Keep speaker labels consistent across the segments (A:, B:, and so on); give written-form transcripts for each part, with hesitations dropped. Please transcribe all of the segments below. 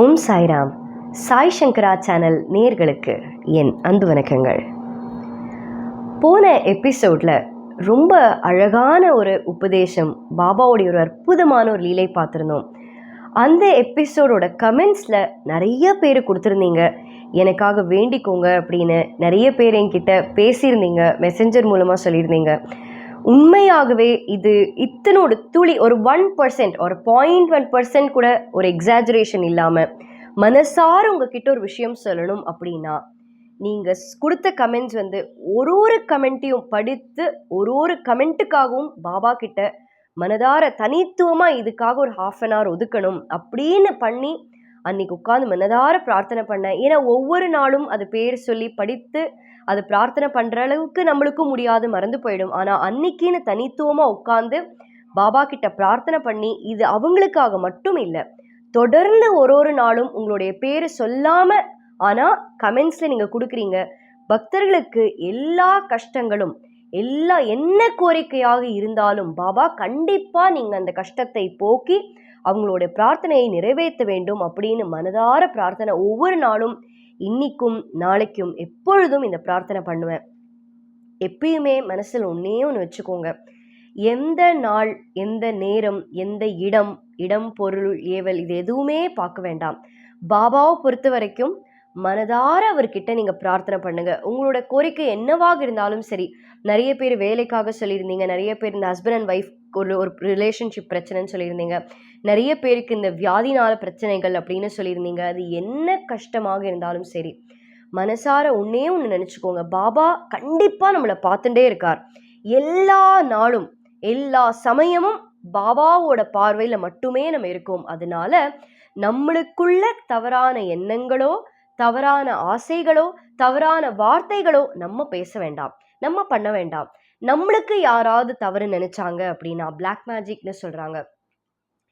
A: ஓம் சாய்ராம். சாய் சங்கரா channel நேயர்களுக்கு என் அன்பு வணக்கங்கள். போன எபிசோடில் ரொம்ப அழகான ஒரு உபதேசம், பாபாவுடைய ஒரு அற்புதமான ஒரு லீலை பார்த்துருந்தோம். அந்த எபிசோடோட கமெண்ட்ஸில் நிறைய பேர் கொடுத்துருந்தீங்க, எனக்காக வேண்டிக்கோங்க அப்படின்னு நிறைய பேர் என்கிட்ட பேசியிருந்தீங்க, மெசஞ்சர் மூலமாக சொல்லியிருந்தீங்க. உண்மையாகவே இது இத்தனோட துளி, ஒரு 1% ஒரு 0.1% கூட ஒரு எக்ஸாஜரேஷன் இல்லாமல் மனசார உங்ககிட்ட ஒரு விஷயம் சொல்லணும் அப்படின்னா, நீங்கள் கொடுத்த கமெண்ட்ஸ் ஒரு கமெண்ட்டையும் படித்து ஒரு கமெண்ட்டுக்காகவும் பாபா கிட்ட மனதார தனித்துவமாக இதுக்காக ஒரு 1/2 hour ஒதுக்கணும் அப்படின்னு பண்ணி அன்னைக்கு உட்காந்து மனதார பிரார்த்தனை பண்ணேன். ஏன்னா ஒவ்வொரு நாளும் அது பேர் சொல்லி படித்து அது பிரார்த்தனை பண்ணுற அளவுக்கு நம்மளுக்கும் முடியாது, மறந்து போயிடும். ஆனால் அன்னைக்குன்னு தனித்துவமாக உட்காந்து பாபா கிட்ட பிரார்த்தனை பண்ணி, இது அவங்களுக்காக மட்டும் இல்லை, தொடர்ந்து ஒரு நாளும் உங்களுடைய பேர் சொல்லாமல் ஆனால் கமெண்ட்ஸில் நீங்கள் கொடுக்குறீங்க. பக்தர்களுக்கு எல்லா கஷ்டங்களும் என்ன கோரிக்கையாக இருந்தாலும் பாபா கண்டிப்பாக நீங்கள் அந்த கஷ்டத்தை போக்கி அவங்களோட பிரார்த்தனையை நிறைவேற்ற வேண்டும் அப்படின்னு மனதார பிரார்த்தனை ஒவ்வொரு நாளும், இன்னைக்கும் நாளைக்கும் எப்பொழுதும் இந்த பிரார்த்தனை பண்ணுவேன். எப்பயுமே மனசில் ஒன்று வச்சுக்கோங்க, எந்த நாள், எந்த நேரம், எந்த இடம், பொருள், ஏவல், இது எதுவுமே பார்க்க வேண்டாம். பாபாவை பொறுத்த வரைக்கும் மனதார அவர்கிட்ட நீங்கள் பிரார்த்தனை பண்ணுங்க. உங்களோட கோரிக்கை என்னவாக இருந்தாலும் சரி. நிறைய பேர் வேலைக்காக சொல்லியிருந்தீங்க, நிறைய பேர் இந்த ஹஸ்பண்ட் அண்ட் ஒய்ஃப் ஒரு ரிலேஷன்ஷிப் பிரச்சனைன்னு சொல்லியிருந்தீங்க, நிறைய பேருக்கு இந்த வியாதினால பிரச்சனைகள் அப்படின்னு சொல்லியிருந்தீங்க. அது என்ன கஷ்டமாக இருந்தாலும் சரி, மனசார ஒன்று நினச்சிக்கோங்க, பாபா கண்டிப்பாக நம்மளை பார்த்துட்டே இருக்கார். எல்லா நாளும் எல்லா சமயமும் பாபாவோட பார்வையில் மட்டுமே நம்ம இருக்கோம். அதனால நம்மளுக்குள்ள தவறான எண்ணங்களோ, தவறான ஆசைகளோ, தவறான வார்த்தைகளோ நம்ம பேச வேண்டாம், நம்ம பண்ண வேண்டாம். நம்மளுக்கு யாராவது தவறு நினைச்சாங்க அப்படின்னா, பிளாக் மேஜிக்னு சொல்றாங்க,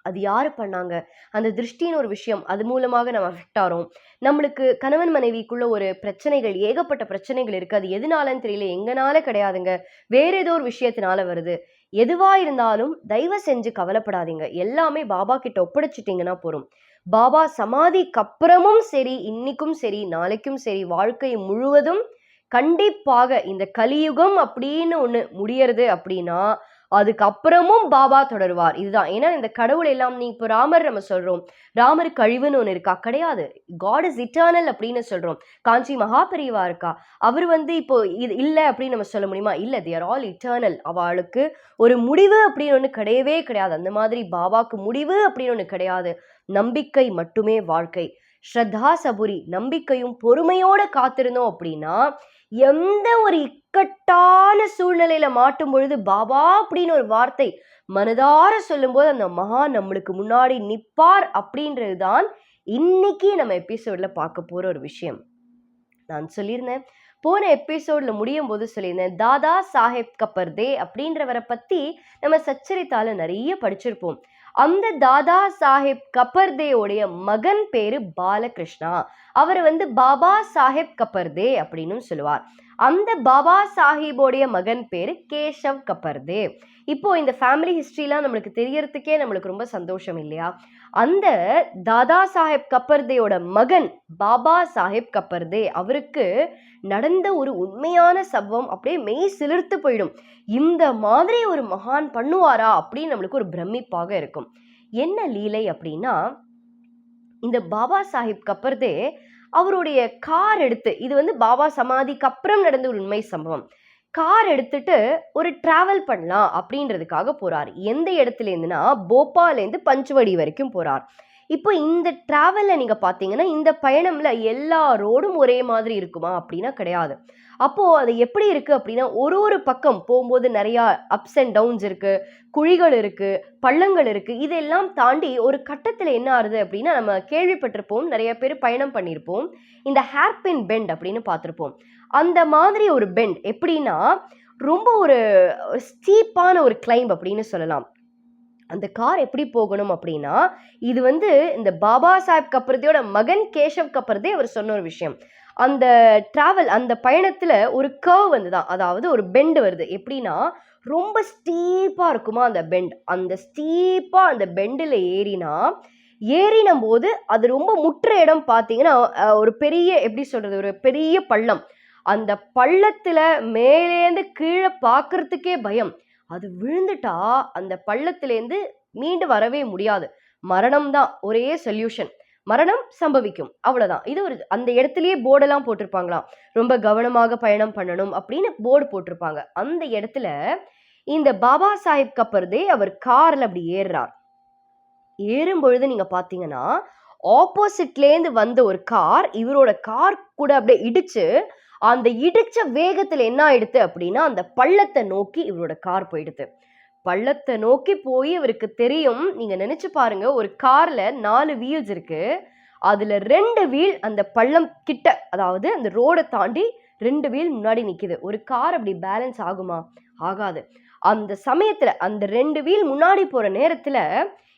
A: அது யாரு பண்ணாங்க, அந்த திருஷ்டின்னு ஒரு விஷயம், அது மூலமாக நம்ம அஃபெக்ட் ஆகிறோம். நம்மளுக்கு கணவன் மனைவிக்குள்ள ஒரு பிரச்சனைகள், ஏகப்பட்ட பிரச்சனைகள் இருக்கு, அது எதுனாலன்னு தெரியல, எங்கனால கிடையாதுங்க, வேற ஏதோ ஒரு விஷயத்தினால வருது. எதுவா இருந்தாலும் தயவு செஞ்சு கவலைப்படாதீங்க, எல்லாமே பாபா கிட்ட ஒப்படைச்சிட்டிங்கன்னா போறோம். பாபா சமாதிக்கு அப்புறமும் சரி, இன்னைக்கும் சரி, நாளைக்கும் சரி, வாழ்க்கை முழுவதும் கண்டிப்பாக இந்த கலியுகம் அப்படின்னு ஒன்று முடியறது அப்படின்னா அதுக்கப்புறமும் பாபா தொடருவார். இதுதான். ஏன்னா இந்த கடவுள் எல்லாம், நீ இப்போ ராமர் நம்ம சொல்றோம், ராமருக்கு அழிவுன்னு ஒன்று இருக்கா? கிடையாது. காட் இஸ் இட்டர்னல் அப்படின்னு சொல்றோம். காஞ்சி மகாபெரிவா இருக்கா, அவர் இப்போ இது இல்லை அப்படின்னு நம்ம சொல்ல முடியுமா? இல்லை, they are all eternal. அவளுக்கு ஒரு முடிவு அப்படின்னு ஒன்று கிடையவே கிடையாது. அந்த மாதிரி பாபாக்கு முடிவு அப்படின்னு ஒன்று கிடையாது. நம்பிக்கை மட்டுமே வாழ்க்கை. ஸ்ரத்தா சபுரி, நம்பிக்கையும் பொறுமையோட காத்திருந்தோம் அப்படின்னா எந்த ஒரு இக்கட்டான சூழ்நிலையில மாட்டும் பொழுது பாபா அப்படின்னு ஒரு வார்த்தை மனதார சொல்லும் போது அந்த மகான் நம்மளுக்கு முன்னாடி நிப்பார். அப்படின்றதுதான் இன்னைக்கு நம்ம எபிசோட்ல பார்க்க போற ஒரு விஷயம். நான் சொல்லியிருந்தேன், போன எபிசோட்ல முடியும் போது சொல்லியிருந்தேன், தாதா சாஹேப் கப்பர்தே அப்படின்றவரை பத்தி நம்ம சச்சரித்தால நிறைய படிச்சிருப்போம். அந்த தாதா சாஹேப் கப்பர்தேவுடைய மகன் பேரு பாலகிருஷ்ணா. அவர் பாபா சாஹேப் கப்பர்தே அப்படின்னு சொல்லுவார். அந்த பாபா சாஹிபோடைய மகன் பேரு கேஷவ் கப்பர்தே. இப்போ இந்த ஃபேமிலி ஹிஸ்டரிலாம் நம்மளுக்கு தெரியறதுக்கே நம்மளுக்கு ரொம்ப சந்தோஷம் இல்லையா? அந்த தாதா சாஹேப் கப்பர்தேயோட மகன் பாபா சாஹேப் கப்பர்தே, அவருக்கு நடந்த ஒரு உண்மையான சம்பவம் அப்படியே மெய் சிலிர்த்து போயிடும். இந்த மாதிரி ஒரு மகான் பண்ணுவாரா அப்படின்னு நம்மளுக்கு ஒரு பிரமிப்பாக இருக்கும். என்ன லீலை அப்படின்னா, இந்த பாபா சாஹேப் கப்பர்தே அவருடைய கார் எடுத்து, இது பாபா சமாதிக்கு அப்புறம் நடந்த ஒரு உண்மை சம்பவம், கார் எடுத்துட்டு ஒரு டிராவல் பண்ணலாம் அப்படின்றதுக்காக போறார். எந்த இடத்துல இருந்துன்னா போபாலேருந்து பஞ்சுவடி வரைக்கும் போறார். இப்போ இந்த டிராவல்ல நீங்க பாத்தீங்கன்னா, இந்த பயணம்ல எல்லா ரோடும் ஒரே மாதிரி இருக்குமா அப்படின்னா கிடையாது. அப்போ அது எப்படி இருக்கு அப்படின்னா, ஒரு பக்கம் போகும்போது நிறைய அப்ஸ் அண்ட் டவுன்ஸ் இருக்கு, குழிகள் இருக்கு, பள்ளங்கள் இருக்கு. இதெல்லாம் தாண்டி ஒரு கட்டத்துல என்ன ஆகுது அப்படின்னா, நம்ம கேள்விப்பட்டிருப்போம், நிறைய பேர் பயணம் பண்ணியிருப்போம், இந்த ஹேர்பின் பெண்ட் அப்படின்னு பார்த்திருப்போம். அந்த மாதிரி ஒரு பெண்ட் எப்படின்னா, ரொம்ப ஒரு ஸ்டீப்பான ஒரு கிளைம்ப் அப்படின்னு சொல்லலாம். அந்த கார் எப்படி போகணும் அப்படின்னா, இது இந்த பாபா சாஹேப் கப்பர்தேயோட மகன் கேஷவ் கப்பர்தே அவர் சொன்ன ஒரு விஷயம். அந்த டிராவல், அந்த பயணத்துல ஒரு கர்வ் வந்துதான், அதாவது ஒரு பெண்ட் வருது. எப்படின்னா ரொம்ப ஸ்டீப்பா இருக்குமா அந்த பெண்ட். அந்த ஸ்டீப்பா அந்த பெண்டில் ஏறினா ஏறினும் போது அது ரொம்ப முற்ற இடம் பார்த்தீங்கன்னா ஒரு பெரிய எப்படி சொல்றது, ஒரு பெரிய பள்ளம். அந்த பள்ளத்துல மேலேந்து கீழே பார்க்கறதுக்கே பயம். அது விழுந்துட்டா அந்த பள்ளத்திலேருந்து மீண்டு வரவே முடியாது. மரணம் தான் ஒரே சொல்யூஷன். மரணம் சம்பவிக்கும், அவ்வளவுதான். இது ஒரு அந்த இடத்துலயே போர்டெல்லாம் போட்டிருப்பாங்களாம், ரொம்ப கவனமாக பயணம் பண்ணணும் அப்படின்னு போர்டு போட்டிருப்பாங்க. அந்த இடத்துல இந்த பாபா சாஹிப் கப்பர்தே அவர் கார்ல அப்படி ஏறுறார். ஏறும் பொழுது நீங்க பாத்தீங்கன்னா ஆப்போசிட்லேருந்து வந்த ஒரு கார் இவரோட கார் கூட அப்படியே இடிச்சு, அந்த இடிச்ச வேகத்துல என்ன ஆயிடுது அப்படின்னா அந்த பள்ளத்தை நோக்கி இவரோட கார் போயிடுது. பள்ளத்தை நோக்கி போய் இவருக்கு தெரியும். நீங்க நினைச்சு பாருங்க, ஒரு கார்ல 4 வீல்ஸ் இருக்கு. அதுல 2 வீல் அந்த பள்ளம் கிட்ட, அதாவது அந்த ரோட தாண்டி 2 வீல் முன்னாடி நிக்குது. ஒரு கார் அப்படி பேலன்ஸ் ஆகுமா? ஆகாது. அந்த சமயத்துல அந்த 2 வீல் முன்னாடி போற நேரத்துல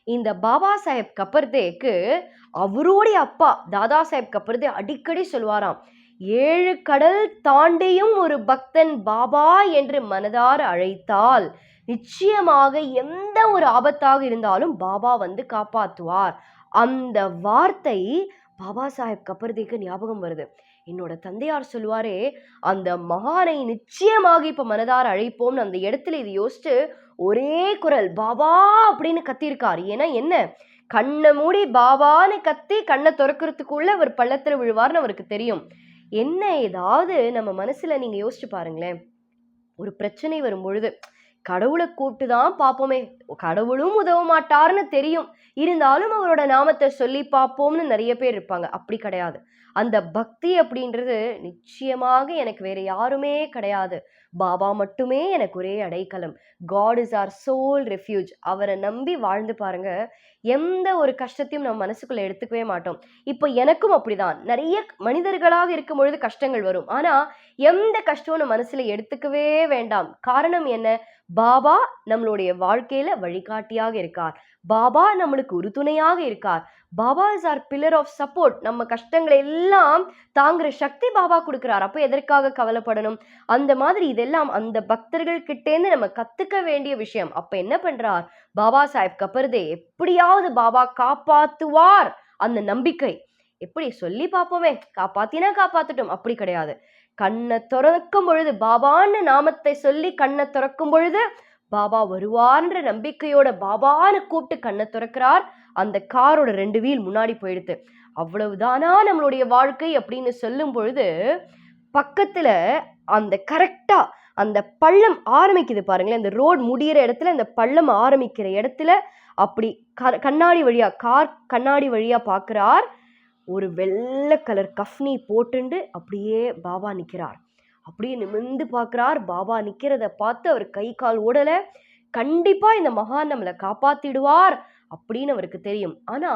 A: இந்த பாபா சாஹேப் கப்பர்தேக்கு அவருடைய அப்பா தாதா சாஹேப் கப்பர்தே அடிக்கடி சொல்வாராம், 7 கடல் தாண்டியும் ஒரு பக்தன் பாபா என்று மனதார அழைத்தால் நிச்சயமாக எந்த ஒரு ஆபத்தாக இருந்தாலும் பாபா வந்து காப்பாற்றுவார். அந்த வார்த்தை பாபா சாஹேப் கப்பர்தேக்கு ஞாபகம் வருது. என்னோட தந்தையார் சொல்லுவாரே, அந்த மகானை நிச்சயமாக இப்ப மனதார அழைப்போம்னு அந்த இடத்துல இது யோசிச்சு ஒரே குரல் பாபா அப்படின்னு கத்திருக்காரு. ஏன்னா என்ன, கண்ணை மூடி பாபான்னு கத்தி கண்ணை திறக்கிறதுக்குள்ள அவர் பள்ளத்துல விழுவார்னு அவருக்கு தெரியும். என்ன ஏதாவது நம்ம மனசுல நீங்க யோசிச்சு பாருங்களேன், ஒரு பிரச்சனை வரும் பொழுது கடவுளை கூப்பிட்டு தான் பார்ப்போமே, கடவுளும் உதவ மாட்டார்னு தெரியும், இருந்தாலும் அவரோட நாமத்தை சொல்லி பார்ப்போம்னு நிறைய பேர் இருப்பாங்க. அப்படி கிடையாது. அந்த பக்தி அப்படின்றது நிச்சயமாக எனக்கு வேற யாருமே கிடையாது, பாபா மட்டுமே எனக்கு ஒரே அடைக்கலம். God is our sole refuge. அவரை நம்பி வாழ்ந்து பாருங்க, எந்த ஒரு கஷ்டத்தையும் நம்ம மனசுக்குள்ள எடுத்துக்கவே மாட்டோம். இப்போ எனக்கும் அப்படிதான், நிறைய மனிதர்களாக இருக்கும் பொழுது கஷ்டங்கள் வரும். ஆனா எந்த கஷ்டமும் நம்ம மனசுல எடுத்துக்கவே வேண்டாம். காரணம் என்ன? பாபா நம்மளுடைய வாழ்க்கையில வழிகாட்டியாக இருக்கார். பாபா நம்மளுக்கு உறுதுணையாக இருக்கார். Baba is our pillar of support. நம்ம கஷ்டங்களை எல்லாம் தாங்குற சக்தி பாபா கொடுக்கிறார். அப்ப எதற்காக கவலைப்படணும்? அந்த மாதிரி இதெல்லாம் அந்த பக்தர்கள் கிட்டேந்து நம்ம கத்துக்க வேண்டிய விஷயம். அப்ப என்ன பண்றார் பாபா சாஹேப் கப்பர்தே, எப்படியாவது பாபா காப்பாத்துவார் அந்த நம்பிக்கை. எப்படி சொல்லி பார்ப்போமே, காப்பாத்தினா காப்பாத்தட்டும், அப்படி கிடையாது. கண்ணை திறக்கும் பொழுது, பாபான்னு நாமத்தை சொல்லி கண்ணை திறக்கும் பொழுது பாபா வருவார்ன்ற நம்பிக்கையோட பாபான்னு கூப்பிட்டு கண்ணை திறக்கிறார். அந்த காரோட 2 வீல் முன்னாடி போயிடுது. அவ்வளவுதானா நம்மளுடைய வாழ்க்கை அப்படின்னு சொல்லும் பொழுது, பக்கத்துல அந்த கரெக்டா அந்த பள்ளம் ஆரம்பிக்குது பாருங்களேன், அந்த ரோடு முடியிற இடத்துல அந்த பள்ளம் ஆரம்பிக்கிற இடத்துல அப்படி கண்ணாடி வழியா, கார் கண்ணாடி வழியா பார்க்கிறார். ஒரு வெள்ளை கலர் கஃப்னி போட்டுண்டு அப்படியே பாபா நிற்கிறார். அப்படியே நிமிர்ந்து பார்க்கிறார். பாபா நிற்கிறத பார்த்து அவர் கை கால் ஓடலை. கண்டிப்பா இந்த மகான் நம்மளை காப்பாத்திடுவார் அப்படின்னு அவருக்கு தெரியும். ஆனா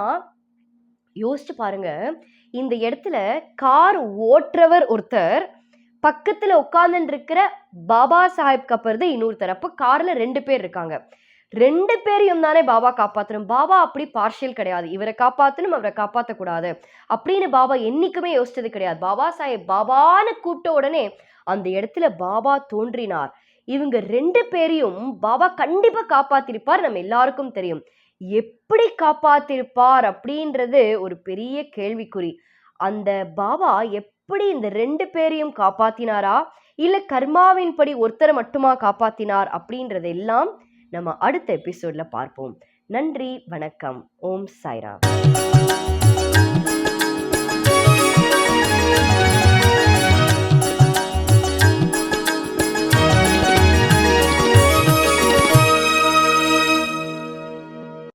A: யோசிச்சு பாருங்க, இந்த இடத்துல கார் ஓட்டுறவர் ஒருத்தர், பக்கத்துல உட்கார்ந்து இருக்கிற பாபா சாஹேப் கப்பர்தே இன்னொருத்தர். அப்ப கார்ல 2 பேர் இருக்காங்க. 2 பேரையும் தானே பாபா காப்பாற்றணும். பாபா அப்படி பார்ஷியல் கிடையாது, இவரை காப்பாற்றணும் அவரை காப்பாற்றக்கூடாது அப்படின்னு பாபா என்னைக்குமே யோசிச்சது கிடையாது. பாபா சாஹேப் பாபான்னு கூப்பிட்ட உடனே அந்த இடத்துல பாபா தோன்றினார். இவங்க 2 பேரையும் பாபா கண்டிப்பா காப்பாத்திருப்பார், நம்ம எல்லாருக்கும் தெரியும். எப்படி காப்பாத்திருப்பார் அப்படின்றது ஒரு பெரிய கேள்விக்குறி. அந்த பாபா எப்படி இந்த 2 பேரையும் காப்பாத்தினாரா, இல்ல கர்மாவின் படி ஒருத்தரை மட்டுமா காப்பாத்தினார் அப்படின்றதெல்லாம் நம்ம அடுத்த எபிசோட்ல பார்ப்போம். நன்றி, வணக்கம். ஓம் சாய்ராம்.